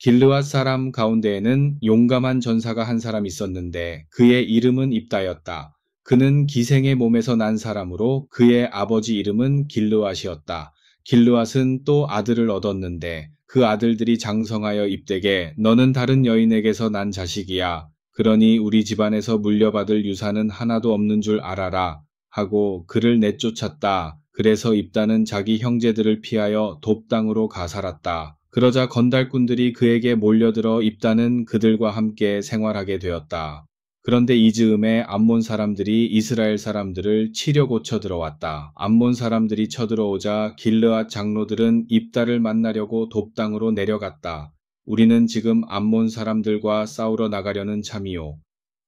길르앗 사람 가운데에는 용감한 전사가 한 사람 있었는데 그의 이름은 입다였다. 그는 기생의 몸에서 난 사람으로 그의 아버지 이름은 길르앗이었다. 길르앗은 또 아들을 얻었는데 그 아들들이 장성하여 입되게 너는 다른 여인에게서 난 자식이야. 그러니 우리 집안에서 물려받을 유산은 하나도 없는 줄 알아라. 하고 그를 내쫓았다. 그래서 입다는 자기 형제들을 피하여 돕당으로 가 살았다. 그러자 건달꾼들이 그에게 몰려들어 입다는 그들과 함께 생활하게 되었다. 그런데 이 즈음에 암몬 사람들이 이스라엘 사람들을 치려 고쳐 들어왔다. 암몬 사람들이 쳐들어오자 길르앗 장로들은 입다를 만나려고 돕당으로 내려갔다. 우리는 지금 암몬 사람들과 싸우러 나가려는 참이요.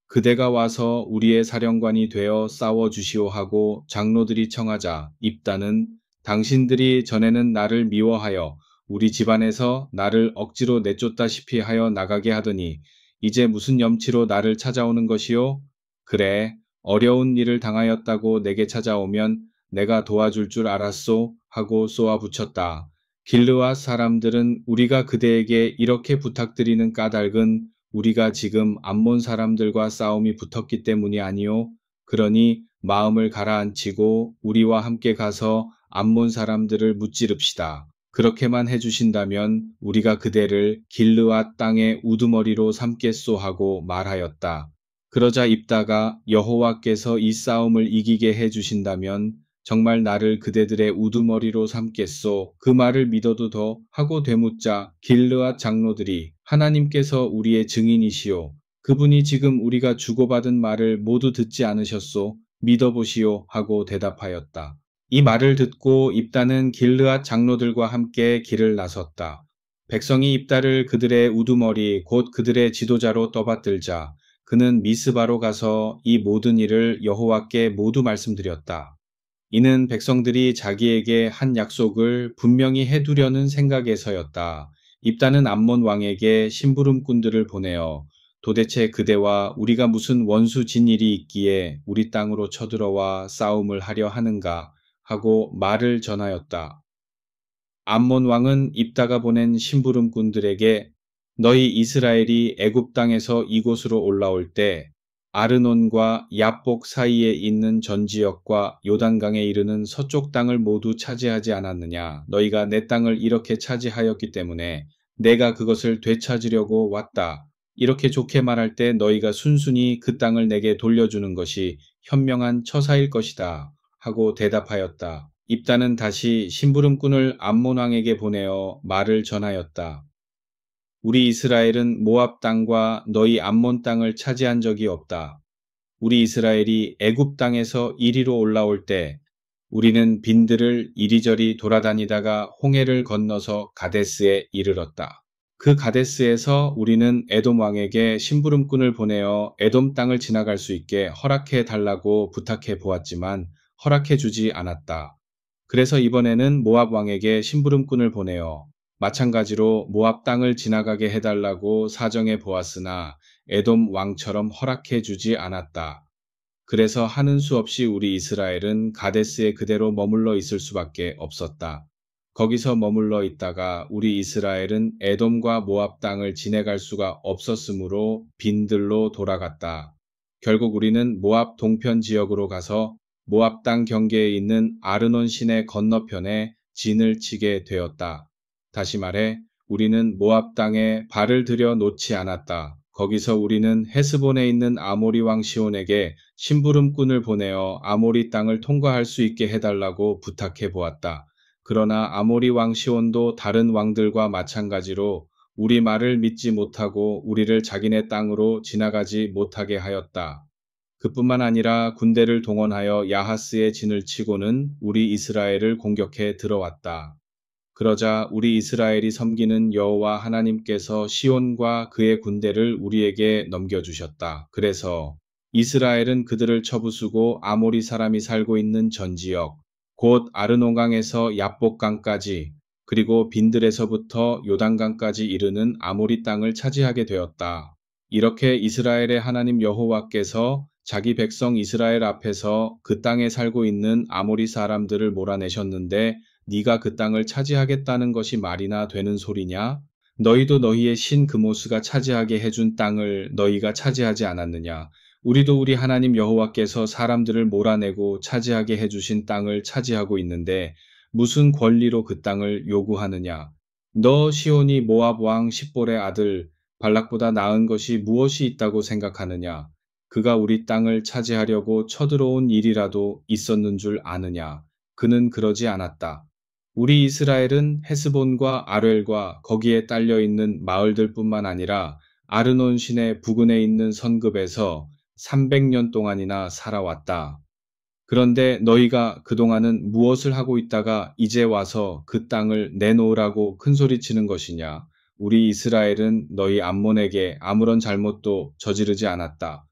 그대가 와서 우리의 사령관이 되어 싸워주시오 하고 장로들이 청하자 입다는 당신들이 전에는 나를 미워하여 우리 집안에서 나를 억지로 내쫓다시피 하여 나가게 하더니 이제 무슨 염치로 나를 찾아오는 것이요? 그래, 어려운 일을 당하였다고 내게 찾아오면 내가 도와줄 줄 알았소? 하고 쏘아붙였다. 길르앗 사람들은 우리가 그대에게 이렇게 부탁드리는 까닭은 우리가 지금 암몬 사람들과 싸움이 붙었기 때문이 아니요. 그러니 마음을 가라앉히고 우리와 함께 가서 암몬 사람들을 무찌릅시다. 그렇게만 해주신다면 우리가 그대를 길르앗 땅의 우두머리로 삼겠소 하고 말하였다. 그러자 입다가 여호와께서 이 싸움을 이기게 해주신다면 정말 나를 그대들의 우두머리로 삼겠소. 그 말을 믿어도 더 하고 되묻자 길르앗 장로들이 하나님께서 우리의 증인이시오. 그분이 지금 우리가 주고받은 말을 모두 듣지 않으셨소. 믿어보시오 하고 대답하였다. 이 말을 듣고 입다는 길르앗 장로들과 함께 길을 나섰다. 백성이 입다를 그들의 우두머리 곧 그들의 지도자로 떠받들자 그는 미스바로 가서 이 모든 일을 여호와께 모두 말씀드렸다. 이는 백성들이 자기에게 한 약속을 분명히 해두려는 생각에서였다. 입다는 암몬 왕에게 심부름꾼들을 보내어 도대체 그대와 우리가 무슨 원수 진일이 있기에 우리 땅으로 쳐들어와 싸움을 하려 하는가 하고 말을 전하였다. 암몬 왕은 입다가 보낸 심부름꾼들에게 너희 이스라엘이 애굽 땅에서 이곳으로 올라올 때 아르논과 야복 사이에 있는 전 지역과 요단강에 이르는 서쪽 땅을 모두 차지하지 않았느냐. 너희가 내 땅을 이렇게 차지하였기 때문에 내가 그것을 되찾으려고 왔다. 이렇게 좋게 말할 때 너희가 순순히 그 땅을 내게 돌려주는 것이 현명한 처사일 것이다. 하고 대답하였다. 입다는 다시 심부름꾼을 암몬 왕에게 보내어 말을 전하였다. 우리 이스라엘은 모압 땅과 너희 암몬 땅을 차지한 적이 없다. 우리 이스라엘이 애굽 땅에서 이리로 올라올 때 우리는 빈들을 이리저리 돌아다니다가 홍해를 건너서 가데스에 이르렀다. 그 가데스에서 우리는 에돔 왕에게 심부름꾼을 보내어 에돔 땅을 지나갈 수 있게 허락해 달라고 부탁해 보았지만 허락해 주지 않았다. 그래서 이번에는 모압 왕에게 심부름꾼을 보내어 마찬가지로 모압 땅을 지나가게 해달라고 사정해 보았으나 에돔 왕처럼 허락해 주지 않았다. 그래서 하는 수 없이 우리 이스라엘은 가데스에 그대로 머물러 있을 수밖에 없었다. 거기서 머물러 있다가 우리 이스라엘은 에돔과 모압 땅을 지내갈 수가 없었으므로 빈들로 돌아갔다. 결국 우리는 모압 동편 지역으로 가서 모압 땅 경계에 있는 아르논 시내 건너편에 진을 치게 되었다. 다시 말해 우리는 모압 땅에 발을 들여 놓지 않았다. 거기서 우리는 헤스본에 있는 아모리 왕 시온에게 심부름꾼을 보내어 아모리 땅을 통과할 수 있게 해달라고 부탁해 보았다. 그러나 아모리 왕 시온도 다른 왕들과 마찬가지로 우리 말을 믿지 못하고 우리를 자기네 땅으로 지나가지 못하게 하였다. 그뿐만 아니라 군대를 동원하여 야하스의 진을 치고는 우리 이스라엘을 공격해 들어왔다. 그러자 우리 이스라엘이 섬기는 여호와 하나님께서 시온과 그의 군대를 우리에게 넘겨주셨다. 그래서 이스라엘은 그들을 쳐부수고 아모리 사람이 살고 있는 전 지역, 곧 아르논강에서 야복강까지 그리고 빈들에서부터 요단강까지 이르는 아모리 땅을 차지하게 되었다. 이렇게 이스라엘의 하나님 여호와께서 자기 백성 이스라엘 앞에서 그 땅에 살고 있는 아모리 사람들을 몰아내셨는데 네가 그 땅을 차지하겠다는 것이 말이나 되는 소리냐? 너희도 너희의 신 그모스가 차지하게 해준 땅을 너희가 차지하지 않았느냐? 우리도 우리 하나님 여호와께서 사람들을 몰아내고 차지하게 해주신 땅을 차지하고 있는데 무슨 권리로 그 땅을 요구하느냐? 너 시온이 모압 왕 십볼의 아들 발락보다 나은 것이 무엇이 있다고 생각하느냐? 그가 우리 땅을 차지하려고 쳐들어온 일이라도 있었는 줄 아느냐? 그는 그러지 않았다. 우리 이스라엘은 헤스본과 아렐과 거기에 딸려 있는 마을들뿐만 아니라 아르논 시내 부근에 있는 선급에서 300년 동안이나 살아왔다. 그런데 너희가 그동안은 무엇을 하고 있다가 이제 와서 그 땅을 내놓으라고 큰소리치는 것이냐? 우리 이스라엘은 너희 암몬에게 아무런 잘못도 저지르지 않았다.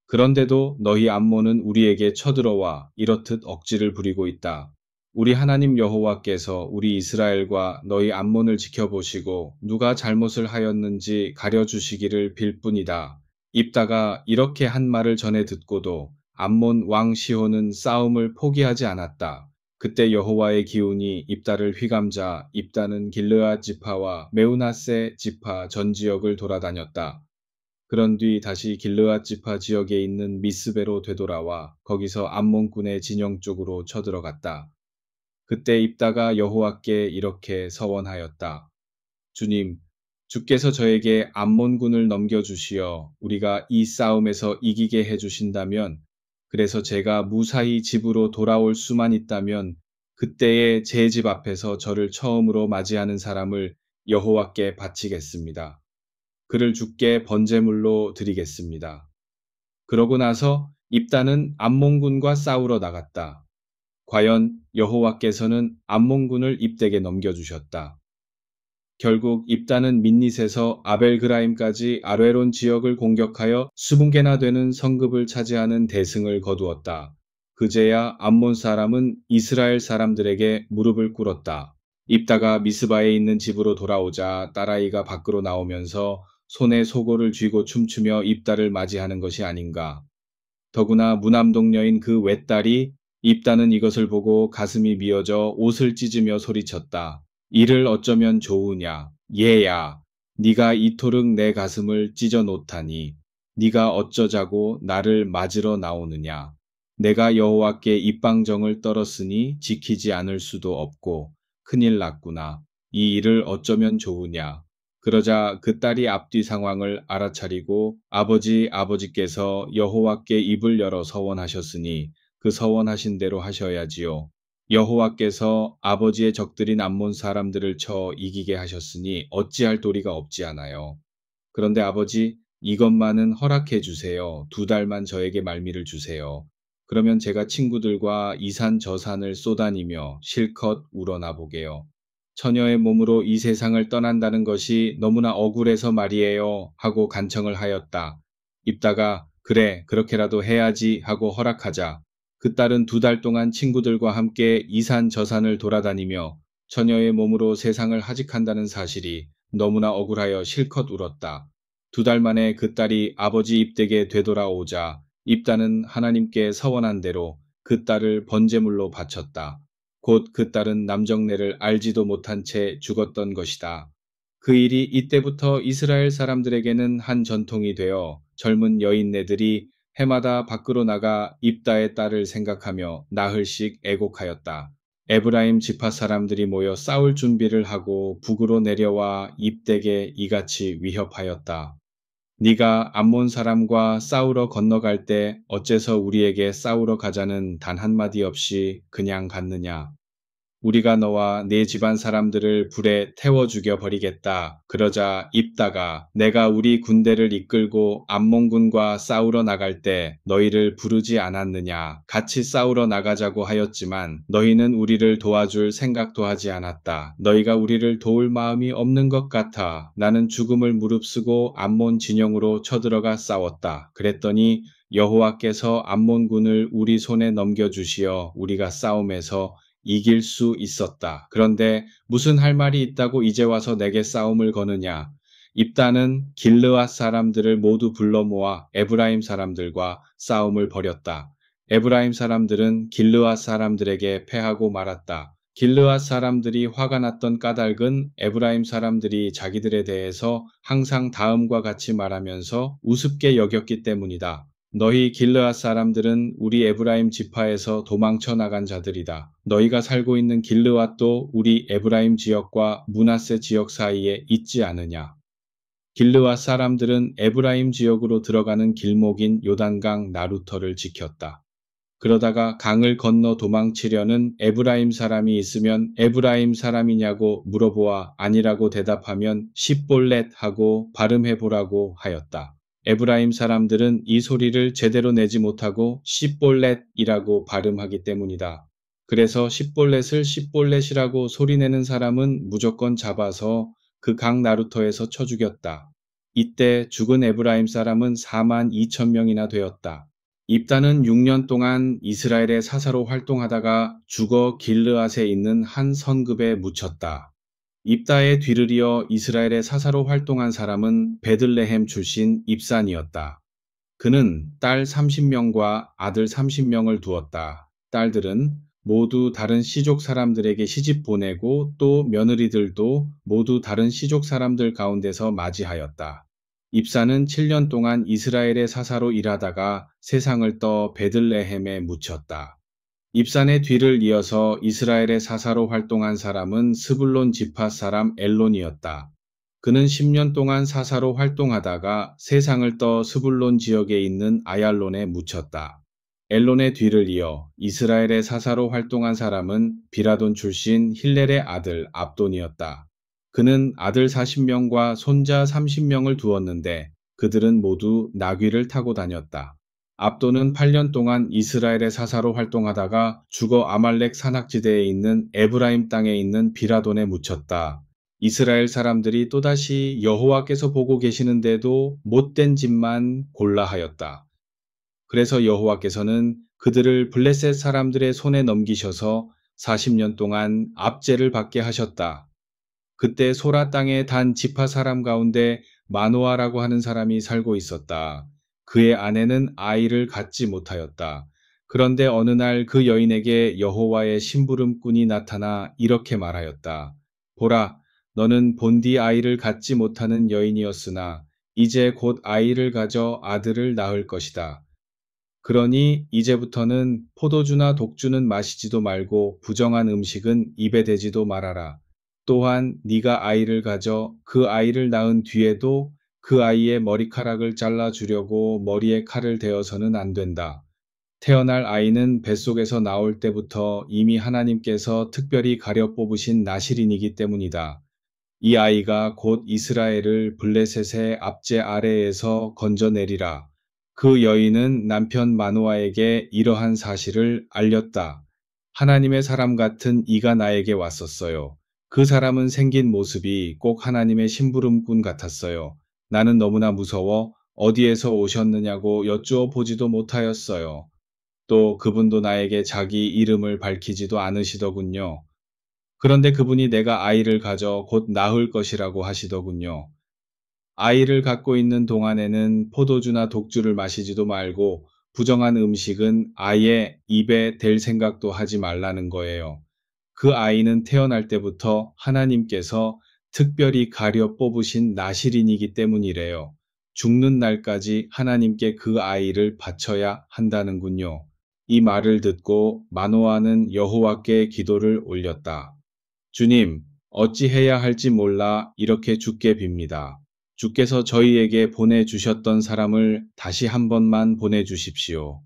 그런데도 너희 암몬은 우리에게 쳐들어와 이렇듯 억지를 부리고 있다. 우리 하나님 여호와께서 우리 이스라엘과 너희 암몬을 지켜보시고 누가 잘못을 하였는지 가려주시기를 빌 뿐이다. 입다가 이렇게 한 말을 전해 듣고도 암몬 왕 시혼은 싸움을 포기하지 않았다. 그때 여호와의 기운이 입다를 휘감자 입다는 길르앗 지파와 메우나세 지파 전 지역을 돌아다녔다. 그런 뒤 다시 길르앗 지파 지역에 있는 미스베로 되돌아와 거기서 암몬군의 진영 쪽으로 쳐들어갔다. 그때 입다가 여호와께 이렇게 서원하였다. 주님, 주께서 저에게 암몬군을 넘겨주시어 우리가 이 싸움에서 이기게 해주신다면, 그래서 제가 무사히 집으로 돌아올 수만 있다면 그때에 제 집 앞에서 저를 처음으로 맞이하는 사람을 여호와께 바치겠습니다. 그를 주께 번제물로 드리겠습니다. 그러고 나서 입다는 암몬군과 싸우러 나갔다. 과연 여호와께서는 암몬군을 입덱에 넘겨주셨다. 결국 입다는 민닛에서 아벨그라임까지 아뢰론 지역을 공격하여 20개나 되는 성급을 차지하는 대승을 거두었다. 그제야 암몬 사람은 이스라엘 사람들에게 무릎을 꿇었다. 입다가 미스바에 있는 집으로 돌아오자 딸아이가 밖으로 나오면서 손에 속옷을 쥐고 춤추며 입다를 맞이하는 것이 아닌가. 더구나 무남동녀인 그 외딸이 입다는 이것을 보고 가슴이 미어져 옷을 찢으며 소리쳤다. 이를 어쩌면 좋으냐. 얘야, 네가 이토록 내 가슴을 찢어 놓다니. 네가 어쩌자고 나를 맞으러 나오느냐. 내가 여호와께 입방정을 떨었으니 지키지 않을 수도 없고 큰일 났구나. 이 일을 어쩌면 좋으냐. 그러자 그 딸이 앞뒤 상황을 알아차리고 아버지께서 여호와께 입을 열어 서원하셨으니 그 서원하신 대로 하셔야지요. 여호와께서 아버지의 적들인 암몬 사람들을 쳐 이기게 하셨으니 어찌할 도리가 없지 않아요. 그런데 아버지, 이것만은 허락해 주세요. 2달만 저에게 말미를 주세요. 그러면 제가 친구들과 이 산 저 산을 쏘다니며 실컷 우러나 보게요. 처녀의 몸으로 이 세상을 떠난다는 것이 너무나 억울해서 말이에요. 하고 간청을 하였다. 입다가 그래, 그렇게라도 해야지 하고 허락하자. 그 딸은 2달 동안 친구들과 함께 이 산 저 산을 돌아다니며 처녀의 몸으로 세상을 하직한다는 사실이 너무나 억울하여 실컷 울었다. 2달 만에 그 딸이 아버지 입댁에 되돌아오자 입다는 하나님께 서원한 대로 그 딸을 번제물로 바쳤다. 곧 그 딸은 남정네를 알지도 못한 채 죽었던 것이다. 그 일이 이때부터 이스라엘 사람들에게는 한 전통이 되어 젊은 여인네들이 해마다 밖으로 나가 입다의 딸을 생각하며 나흘씩 애곡하였다. 에브라임 지파 사람들이 모여 싸울 준비를 하고 북으로 내려와 입덱에 이같이 위협하였다. 네가 암몬 사람과 싸우러 건너갈 때 어째서 우리에게 싸우러 가자는 단 한마디 없이 그냥 갔느냐. 우리가 너와 네 집안 사람들을 불에 태워 죽여 버리겠다. 그러자 입다가 내가 우리 군대를 이끌고 암몬군과 싸우러 나갈 때 너희를 부르지 않았느냐. 같이 싸우러 나가자고 하였지만 너희는 우리를 도와줄 생각도 하지 않았다. 너희가 우리를 도울 마음이 없는 것 같아. 나는 죽음을 무릅쓰고 암몬 진영으로 쳐들어가 싸웠다. 그랬더니 여호와께서 암몬군을 우리 손에 넘겨주시어 우리가 싸움에서 이길 수 있었다. 그런데 무슨 할 말이 있다고 이제 와서 내게 싸움을 거느냐. 입다는 길르앗 사람들을 모두 불러 모아 에브라임 사람들과 싸움을 벌였다. 에브라임 사람들은 길르앗 사람들에게 패하고 말았다. 길르앗 사람들이 화가 났던 까닭은 에브라임 사람들이 자기들에 대해서 항상 다음과 같이 말하면서 우습게 여겼기 때문이다. 너희 길르앗 사람들은 우리 에브라임 지파에서 도망쳐 나간 자들이다. 너희가 살고 있는 길르앗도 우리 에브라임 지역과 므낫세 지역 사이에 있지 않으냐. 길르앗 사람들은 에브라임 지역으로 들어가는 길목인 요단강 나루터를 지켰다. 그러다가 강을 건너 도망치려는 에브라임 사람이 있으면 에브라임 사람이냐고 물어보아 아니라고 대답하면 십볼렛 하고 발음해보라고 하였다. 에브라임 사람들은 이 소리를 제대로 내지 못하고 십볼렛이라고 발음하기 때문이다. 그래서 십볼렛을 십볼렛이라고 소리내는 사람은 무조건 잡아서 그 강 나루터에서 쳐 죽였다. 이때 죽은 에브라임 사람은 4만 2천 명이나 되었다. 입다는 6년 동안 이스라엘의 사사로 활동하다가 죽어 길르앗에 있는 한 성읍에 묻혔다. 입다의 뒤를 이어 이스라엘의 사사로 활동한 사람은 베들레헴 출신 입산이었다. 그는 딸 30명과 아들 30명을 두었다. 딸들은 모두 다른 시족 사람들에게 시집 보내고 또 며느리들도 모두 다른 시족 사람들 가운데서 맞이하였다. 입사는 7년 동안 이스라엘의 사사로 일하다가 세상을 떠 베들레헴에 묻혔다. 입산의 뒤를 이어서 이스라엘의 사사로 활동한 사람은 스불론 지파 사람 엘론이었다. 그는 10년 동안 사사로 활동하다가 세상을 떠 스불론 지역에 있는 아얄론에 묻혔다. 엘론의 뒤를 이어 이스라엘의 사사로 활동한 사람은 비라돈 출신 힐렐의 아들 압돈이었다. 그는 아들 40명과 손자 30명을 두었는데 그들은 모두 나귀를 타고 다녔다. 압돈은 8년 동안 이스라엘의 사사로 활동하다가 죽어 아말렉 산악지대에 있는 에브라임 땅에 있는 비라돈에 묻혔다. 이스라엘 사람들이 또다시 여호와께서 보고 계시는데도 못된 짓만 골라 하였다. 그래서 여호와께서는 그들을 블레셋 사람들의 손에 넘기셔서 40년 동안 압제를 받게 하셨다. 그때 소라 땅의 단 지파 사람 가운데 마노아라고 하는 사람이 살고 있었다. 그의 아내는 아이를 갖지 못하였다. 그런데 어느 날 그 여인에게 여호와의 심부름꾼이 나타나 이렇게 말하였다. 보라, 너는 본디 아이를 갖지 못하는 여인이었으나 이제 곧 아이를 가져 아들을 낳을 것이다. 그러니 이제부터는 포도주나 독주는 마시지도 말고 부정한 음식은 입에 대지도 말아라. 또한 네가 아이를 가져 그 아이를 낳은 뒤에도 그 아이의 머리카락을 잘라주려고 머리에 칼을 대어서는 안 된다. 태어날 아이는 뱃속에서 나올 때부터 이미 하나님께서 특별히 가려 뽑으신 나실인이기 때문이다. 이 아이가 곧 이스라엘을 블레셋의 압제 아래에서 건져내리라. 그 여인은 남편 마노아에게 이러한 사실을 알렸다. 하나님의 사람 같은 이가 나에게 왔었어요. 그 사람은 생긴 모습이 꼭 하나님의 심부름꾼 같았어요. 나는 너무나 무서워 어디에서 오셨느냐고 여쭈어 보지도 못하였어요. 또 그분도 나에게 자기 이름을 밝히지도 않으시더군요. 그런데 그분이 내가 아이를 가져 곧 낳을 것이라고 하시더군요. 아이를 갖고 있는 동안에는 포도주나 독주를 마시지도 말고 부정한 음식은 아예 입에 댈 생각도 하지 말라는 거예요. 그 아이는 태어날 때부터 하나님께서 특별히 가려 뽑으신 나실인이기 때문이래요. 죽는 날까지 하나님께 그 아이를 바쳐야 한다는군요. 이 말을 듣고 마노아는 여호와께 기도를 올렸다. 주님, 어찌해야 할지 몰라 이렇게 주께 빕니다. 주께서 저희에게 보내주셨던 사람을 다시 한 번만 보내주십시오.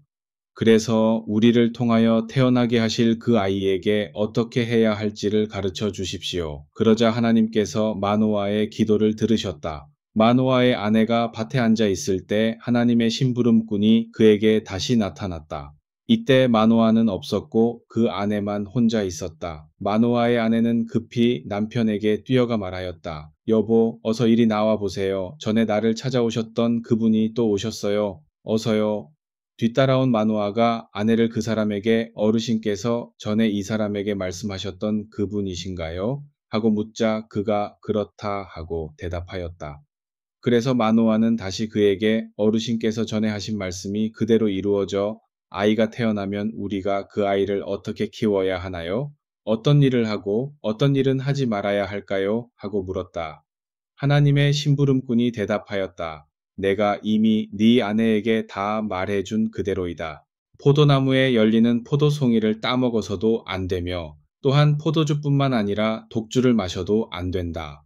그래서 우리를 통하여 태어나게 하실 그 아이에게 어떻게 해야 할지를 가르쳐 주십시오. 그러자 하나님께서 마노아의 기도를 들으셨다. 마노아의 아내가 밭에 앉아 있을 때 하나님의 심부름꾼이 그에게 다시 나타났다. 이때 마노아는 없었고 그 아내만 혼자 있었다. 마노아의 아내는 급히 남편에게 뛰어가 말하였다. 여보, 어서 이리 나와 보세요. 전에 나를 찾아오셨던 그분이 또 오셨어요. 어서요. 뒤따라온 마노아가 아내를 그 사람에게 어르신께서 전에 이 사람에게 말씀하셨던 그분이신가요? 하고 묻자 그가 그렇다 하고 대답하였다. 그래서 마노아는 다시 그에게 어르신께서 전에 하신 말씀이 그대로 이루어져 아이가 태어나면 우리가 그 아이를 어떻게 키워야 하나요? 어떤 일을 하고 어떤 일은 하지 말아야 할까요? 하고 물었다. 하나님의 심부름꾼이 대답하였다. 내가 이미 네 아내에게 다 말해준 그대로이다. 포도나무에 열리는 포도송이를 따먹어서도 안 되며 또한 포도주뿐만 아니라 독주를 마셔도 안 된다.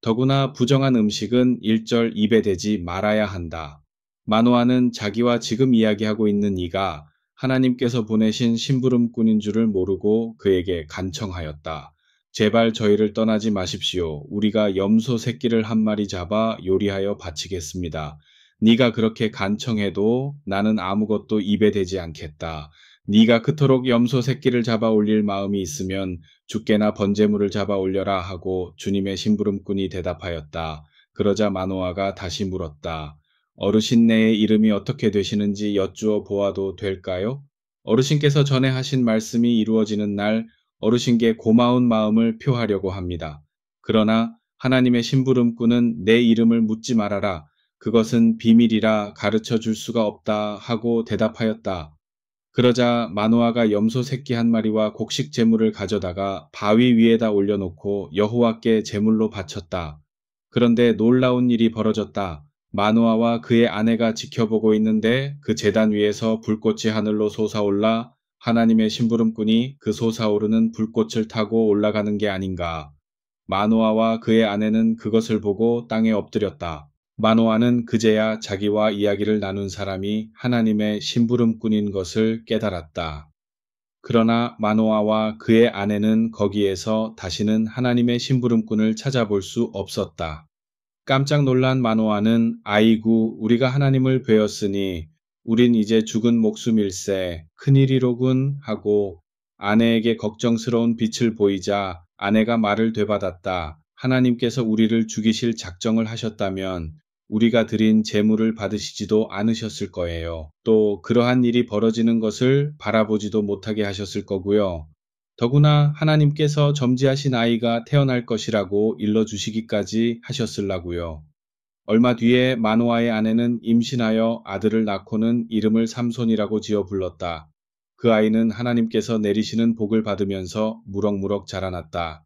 더구나 부정한 음식은 일절 입에 대지 말아야 한다. 마노아는 자기와 지금 이야기하고 있는 이가 하나님께서 보내신 심부름꾼인 줄을 모르고 그에게 간청하였다. 제발 저희를 떠나지 마십시오. 우리가 염소 새끼를 한 마리 잡아 요리하여 바치겠습니다. 네가 그렇게 간청해도 나는 아무것도 입에 대지 않겠다. 네가 그토록 염소 새끼를 잡아 올릴 마음이 있으면 주께나 번제물을 잡아 올려라 하고 주님의 심부름꾼이 대답하였다. 그러자 마노아가 다시 물었다. 어르신네의 이름이 어떻게 되시는지 여쭈어 보아도 될까요? 어르신께서 전에 하신 말씀이 이루어지는 날 어르신께 고마운 마음을 표하려고 합니다. 그러나 하나님의 심부름꾼은 내 이름을 묻지 말아라. 그것은 비밀이라 가르쳐 줄 수가 없다 하고 대답하였다. 그러자 마노아가 염소 새끼 한 마리와 곡식 제물을 가져다가 바위 위에다 올려놓고 여호와께 제물로 바쳤다. 그런데 놀라운 일이 벌어졌다. 마노아와 그의 아내가 지켜보고 있는데 그 제단 위에서 불꽃이 하늘로 솟아올라 하나님의 심부름꾼이 그 솟아오르는 불꽃을 타고 올라가는 게 아닌가. 마노아와 그의 아내는 그것을 보고 땅에 엎드렸다. 마노아는 그제야 자기와 이야기를 나눈 사람이 하나님의 심부름꾼인 것을 깨달았다. 그러나 마노아와 그의 아내는 거기에서 다시는 하나님의 심부름꾼을 찾아볼 수 없었다. 깜짝 놀란 마노아는 아이고 우리가 하나님을 뵈었으니 우린 이제 죽은 목숨일세 큰일이로군 하고 아내에게 걱정스러운 빛을 보이자 아내가 말을 되받았다. 하나님께서 우리를 죽이실 작정을 하셨다면 우리가 드린 제물을 받으시지도 않으셨을 거예요. 또 그러한 일이 벌어지는 것을 바라보지도 못하게 하셨을 거고요. 더구나 하나님께서 점지하신 아이가 태어날 것이라고 일러주시기까지 하셨을라고요. 얼마 뒤에 마노아의 아내는 임신하여 아들을 낳고는 이름을 삼손이라고 지어 불렀다. 그 아이는 하나님께서 내리시는 복을 받으면서 무럭무럭 자라났다.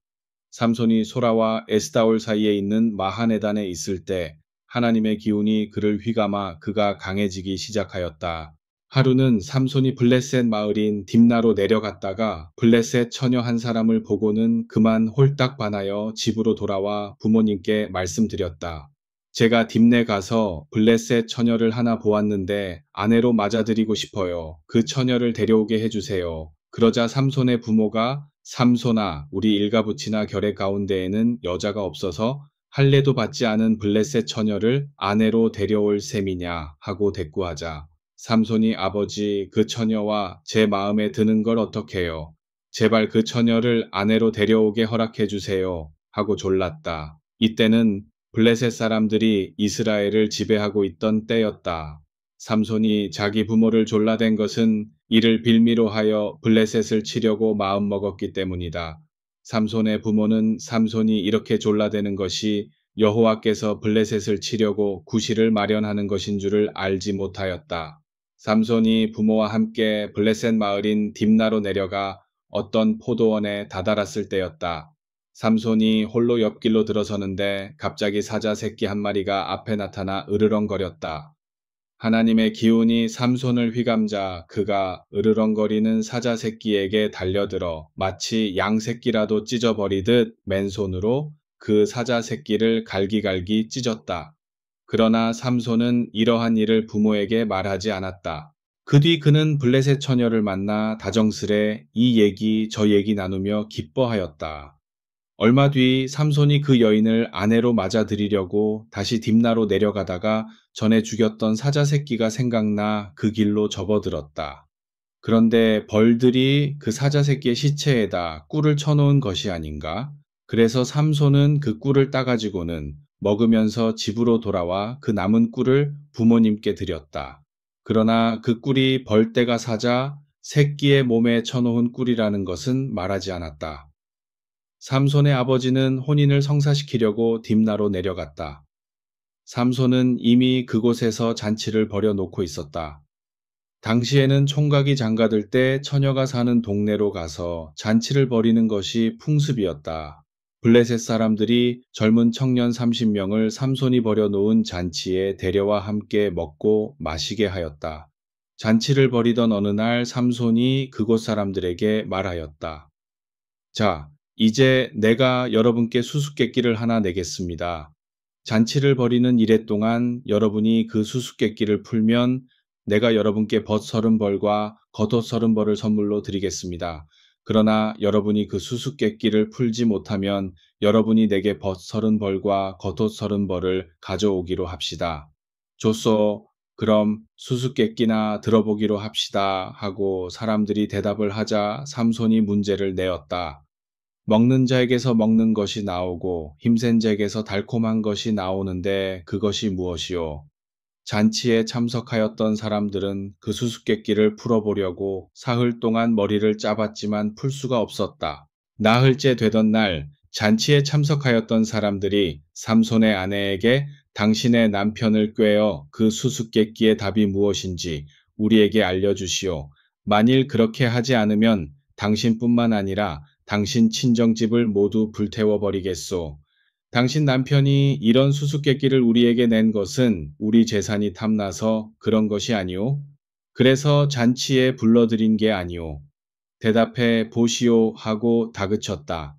삼손이 소라와 에스다올 사이에 있는 마하네단에 있을 때 하나님의 기운이 그를 휘감아 그가 강해지기 시작하였다. 하루는 삼손이 블레셋 마을인 딥나로 내려갔다가 블레셋 처녀 한 사람을 보고는 그만 홀딱 반하여 집으로 돌아와 부모님께 말씀드렸다. 제가 딥내 가서 블레셋 처녀를 하나 보았는데 아내로 맞아들이고 싶어요. 그 처녀를 데려오게 해주세요. 그러자 삼손의 부모가 삼손아 우리 일가부치나 결의 가운데에는 여자가 없어서 할례도 받지 않은 블레셋 처녀를 아내로 데려올 셈이냐 하고 대꾸하자 삼손이 아버지 그 처녀와 제 마음에 드는 걸 어떡해요. 제발 그 처녀를 아내로 데려오게 허락해 주세요 하고 졸랐다. 이때는 블레셋 사람들이 이스라엘을 지배하고 있던 때였다. 삼손이 자기 부모를 졸라댄 것은 이를 빌미로 하여 블레셋을 치려고 마음먹었기 때문이다. 삼손의 부모는 삼손이 이렇게 졸라대는 것이 여호와께서 블레셋을 치려고 구실을 마련하는 것인 줄을 알지 못하였다. 삼손이 부모와 함께 블레셋 마을인 딥나로 내려가 어떤 포도원에 다다랐을 때였다. 삼손이 홀로 옆길로 들어서는데 갑자기 사자 새끼 한 마리가 앞에 나타나 으르렁거렸다. 하나님의 기운이 삼손을 휘감자 그가 으르렁거리는 사자 새끼에게 달려들어 마치 양 새끼라도 찢어버리듯 맨손으로 그 사자 새끼를 갈기갈기 찢었다. 그러나 삼손은 이러한 일을 부모에게 말하지 않았다. 그 뒤 그는 블레셋 처녀를 만나 다정스레 이 얘기 저 얘기 나누며 기뻐하였다. 얼마 뒤 삼손이 그 여인을 아내로 맞아들이려고 다시 딥나로 내려가다가 전에 죽였던 사자 새끼가 생각나 그 길로 접어들었다. 그런데 벌들이 그 사자 새끼의 시체에다 꿀을 쳐놓은 것이 아닌가? 그래서 삼손은 그 꿀을 따가지고는 먹으면서 집으로 돌아와 그 남은 꿀을 부모님께 드렸다. 그러나 그 꿀이 벌떼가 사자 새끼의 몸에 쳐놓은 꿀이라는 것은 말하지 않았다. 삼손의 아버지는 혼인을 성사시키려고 딥나로 내려갔다. 삼손은 이미 그곳에서 잔치를 벌여놓고 있었다. 당시에는 총각이 장가들 때 처녀가 사는 동네로 가서 잔치를 벌이는 것이 풍습이었다. 블레셋 사람들이 젊은 청년 30명을 삼손이 벌여놓은 잔치에 데려와 함께 먹고 마시게 하였다. 잔치를 벌이던 어느 날 삼손이 그곳 사람들에게 말하였다. 자, 이제 내가 여러분께 수수께끼를 하나 내겠습니다. 잔치를 벌이는 이래 동안 여러분이 그 수수께끼를 풀면 내가 여러분께 벗 30벌과 겉옷 30벌을 선물로 드리겠습니다. 그러나 여러분이 그 수수께끼를 풀지 못하면 여러분이 내게 벗 30벌과 겉옷 30벌을 가져오기로 합시다. 좋소. 그럼 수수께끼나 들어보기로 합시다 하고 사람들이 대답을 하자 삼손이 문제를 내었다. 먹는 자에게서 먹는 것이 나오고 힘센 자에게서 달콤한 것이 나오는데 그것이 무엇이요? 잔치에 참석하였던 사람들은 그 수수께끼를 풀어보려고 사흘 동안 머리를 짜봤지만 풀 수가 없었다. 나흘째 되던 날 잔치에 참석하였던 사람들이 삼손의 아내에게 당신의 남편을 꾀어 그 수수께끼의 답이 무엇인지 우리에게 알려주시오. 만일 그렇게 하지 않으면 당신뿐만 아니라 당신 친정집을 모두 불태워버리겠소. 당신 남편이 이런 수수께끼를 우리에게 낸 것은 우리 재산이 탐나서 그런 것이 아니오. 그래서 잔치에 불러들인 게 아니오. 대답해 보시오 하고 다그쳤다.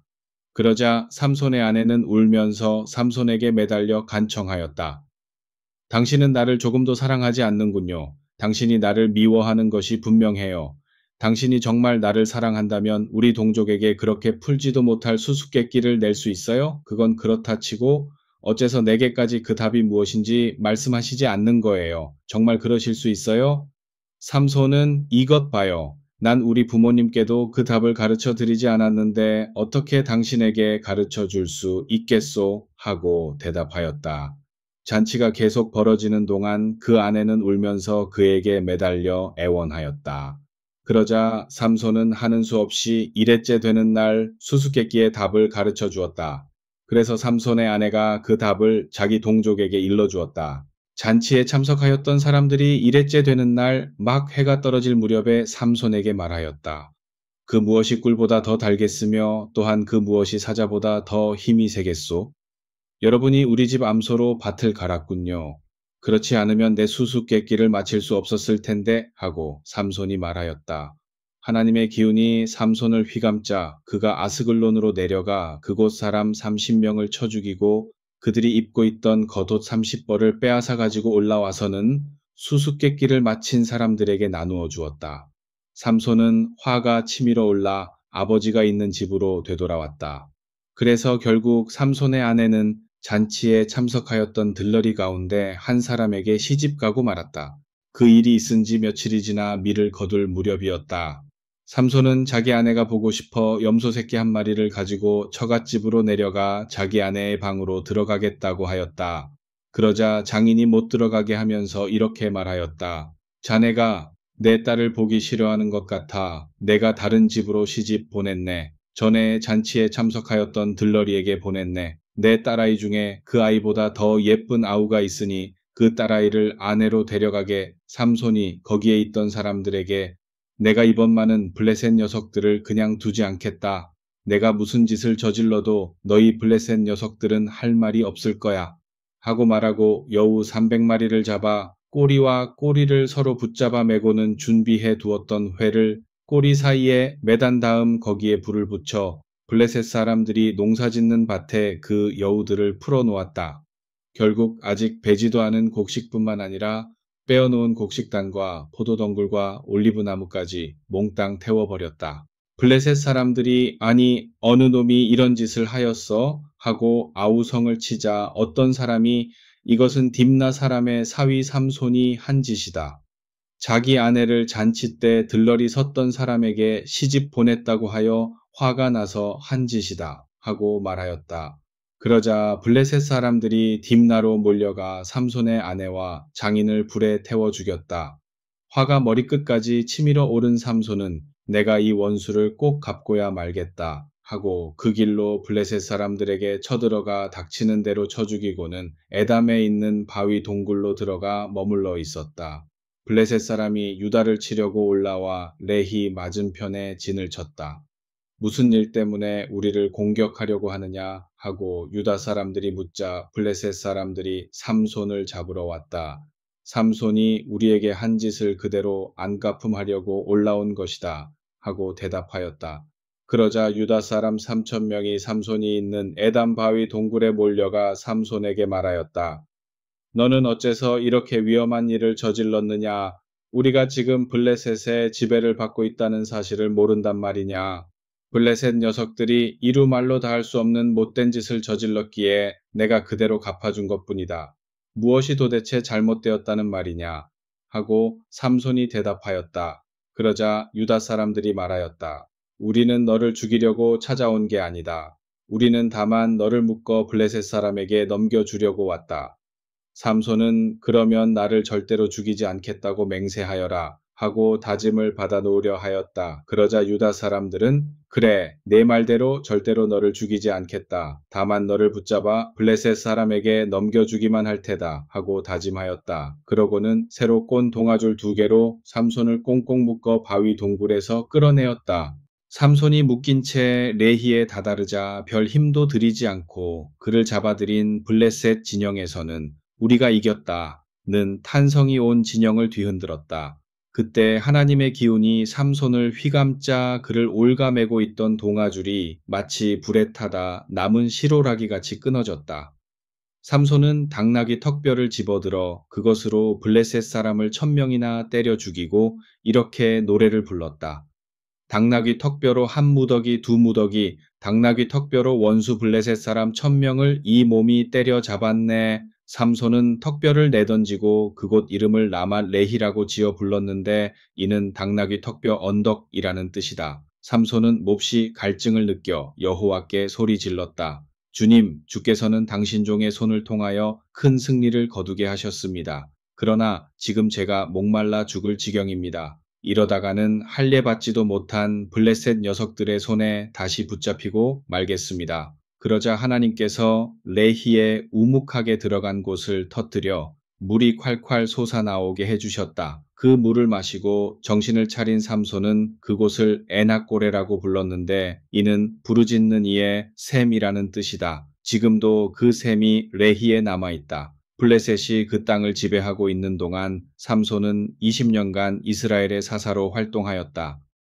그러자 삼손의 아내는 울면서 삼손에게 매달려 간청하였다. 당신은 나를 조금도 사랑하지 않는군요. 당신이 나를 미워하는 것이 분명해요. 당신이 정말 나를 사랑한다면 우리 동족에게 그렇게 풀지도 못할 수수께끼를 낼 수 있어요? 그건 그렇다 치고 어째서 내게까지 그 답이 무엇인지 말씀하시지 않는 거예요. 정말 그러실 수 있어요? 삼손은 이것 봐요. 난 우리 부모님께도 그 답을 가르쳐 드리지 않았는데 어떻게 당신에게 가르쳐 줄 수 있겠소? 하고 대답하였다. 잔치가 계속 벌어지는 동안 그 아내는 울면서 그에게 매달려 애원하였다. 그러자 삼손은 하는 수 없이 일회째 되는 날 수수께끼의 답을 가르쳐 주었다. 그래서 삼손의 아내가 그 답을 자기 동족에게 일러주었다. 잔치에 참석하였던 사람들이 일회째 되는 날 막 해가 떨어질 무렵에 삼손에게 말하였다. 그 무엇이 꿀보다 더 달겠으며 또한 그 무엇이 사자보다 더 힘이 세겠소? 여러분이 우리 집 암소로 밭을 갈았군요. 그렇지 않으면 내 수수께끼를 마칠 수 없었을 텐데 하고 삼손이 말하였다. 하나님의 기운이 삼손을 휘감자 그가 아스글론으로 내려가 그곳 사람 30명을 쳐 죽이고 그들이 입고 있던 겉옷 30벌을 빼앗아 가지고 올라와서는 수수께끼를 마친 사람들에게 나누어 주었다. 삼손은 화가 치밀어 올라 아버지가 있는 집으로 되돌아왔다. 그래서 결국 삼손의 아내는 잔치에 참석하였던 들러리 가운데 한 사람에게 시집가고 말았다. 그 일이 있은 지 며칠이 지나 밀을 거둘 무렵이었다. 삼손은 자기 아내가 보고 싶어 염소 새끼 한 마리를 가지고 처갓집으로 내려가 자기 아내의 방으로 들어가겠다고 하였다. 그러자 장인이 못 들어가게 하면서 이렇게 말하였다. 자네가 내 딸을 보기 싫어하는 것 같아 내가 다른 집으로 시집 보냈네. 전에 잔치에 참석하였던 들러리에게 보냈네. 내 딸아이 중에 그 아이보다 더 예쁜 아우가 있으니 그 딸아이를 아내로 데려가게 삼손이 거기에 있던 사람들에게 내가 이번만은 블레셋 녀석들을 그냥 두지 않겠다. 내가 무슨 짓을 저질러도 너희 블레셋 녀석들은 할 말이 없을 거야. 하고 말하고 여우 300마리를 잡아 꼬리와 꼬리를 서로 붙잡아 매고는 준비해 두었던 회를 꼬리 사이에 매단 다음 거기에 불을 붙여 블레셋 사람들이 농사짓는 밭에 그 여우들을 풀어놓았다. 결국 아직 배지도 않은 곡식뿐만 아니라 빼어놓은 곡식단과 포도덩굴과 올리브나무까지 몽땅 태워버렸다. 블레셋 사람들이 아니 어느 놈이 이런 짓을 하였어? 하고 아우성을 치자 어떤 사람이 이것은 딥나 사람의 사위 삼손이 한 짓이다. 자기 아내를 잔치 때 들러리 섰던 사람에게 시집 보냈다고 하여 화가 나서 한 짓이다 하고 말하였다. 그러자 블레셋 사람들이 딥나로 몰려가 삼손의 아내와 장인을 불에 태워 죽였다. 화가 머리끝까지 치밀어 오른 삼손은 내가 이 원수를 꼭 갚고야 말겠다 하고 그 길로 블레셋 사람들에게 쳐들어가 닥치는 대로 쳐 죽이고는 에담에 있는 바위 동굴로 들어가 머물러 있었다. 블레셋 사람이 유다를 치려고 올라와 레히 맞은편에 진을 쳤다. 무슨 일 때문에 우리를 공격하려고 하느냐 하고 유다 사람들이 묻자 블레셋 사람들이 삼손을 잡으러 왔다. 삼손이 우리에게 한 짓을 그대로 안갚음하려고 올라온 것이다 하고 대답하였다. 그러자 유다 사람 3,000명이 삼손이 있는 에담 바위 동굴에 몰려가 삼손에게 말하였다. 너는 어째서 이렇게 위험한 일을 저질렀느냐? 우리가 지금 블레셋의 지배를 받고 있다는 사실을 모른단 말이냐? 블레셋 녀석들이 이루 말로 다할 수 없는 못된 짓을 저질렀기에 내가 그대로 갚아준 것뿐이다. 무엇이 도대체 잘못되었다는 말이냐? 하고 삼손이 대답하였다. 그러자 유다 사람들이 말하였다. 우리는 너를 죽이려고 찾아온 게 아니다. 우리는 다만 너를 묶어 블레셋 사람에게 넘겨주려고 왔다. 삼손은 그러면 나를 절대로 죽이지 않겠다고 맹세하여라 하고 다짐을 받아놓으려 하였다. 그러자 유다 사람들은 그래, 내 말대로 절대로 너를 죽이지 않겠다. 다만 너를 붙잡아 블레셋 사람에게 넘겨주기만 할 테다 하고 다짐하였다. 그러고는 새로 꼰 동아줄 2개로 삼손을 꽁꽁 묶어 바위 동굴에서 끌어내었다. 삼손이 묶인 채 레히에 다다르자 별 힘도 들이지 않고 그를 잡아들인 블레셋 진영에서는 우리가 이겼다는 탄성이 온 진영을 뒤흔들었다. 그때 하나님의 기운이 삼손을 휘감자 그를 올가매고 있던 동아줄이 마치 불에 타다 남은 시로라기 같이 끊어졌다. 삼손은 당나귀 턱뼈를 집어들어 그것으로 블레셋 사람을 1,000명이나 때려 죽이고 이렇게 노래를 불렀다. 당나귀 턱뼈로 한 무더기 두 무더기, 당나귀 턱뼈로 원수 블레셋 사람 1,000명을 이 몸이 때려 잡았네. 삼손은 턱뼈를 내던지고 그곳 이름을 라마 레히라고 지어 불렀는데 이는 당나귀 턱뼈 언덕이라는 뜻이다. 삼손은 몹시 갈증을 느껴 여호와께 소리 질렀다. 주님, 주께서는 당신 종의 손을 통하여 큰 승리를 거두게 하셨습니다. 그러나 지금 제가 목말라 죽을 지경입니다. 이러다가는 할례받지도 못한 블레셋 녀석들의 손에 다시 붙잡히고 말겠습니다. 그러자 하나님께서 레히에 우묵하게 들어간 곳을 터뜨려 물이 콸콸 솟아나오게 해주셨다. 그 물을 마시고 정신을 차린 삼손은 그곳을 에낙고레라고 불렀는데 이는 부르짖는 이의 샘이라는 뜻이다. 지금도 그 샘이 레히에 남아있다. 블레셋이 그 땅을 지배하고 있는 동안 삼손은 20년간 이스라엘의 사사로 활동하였다.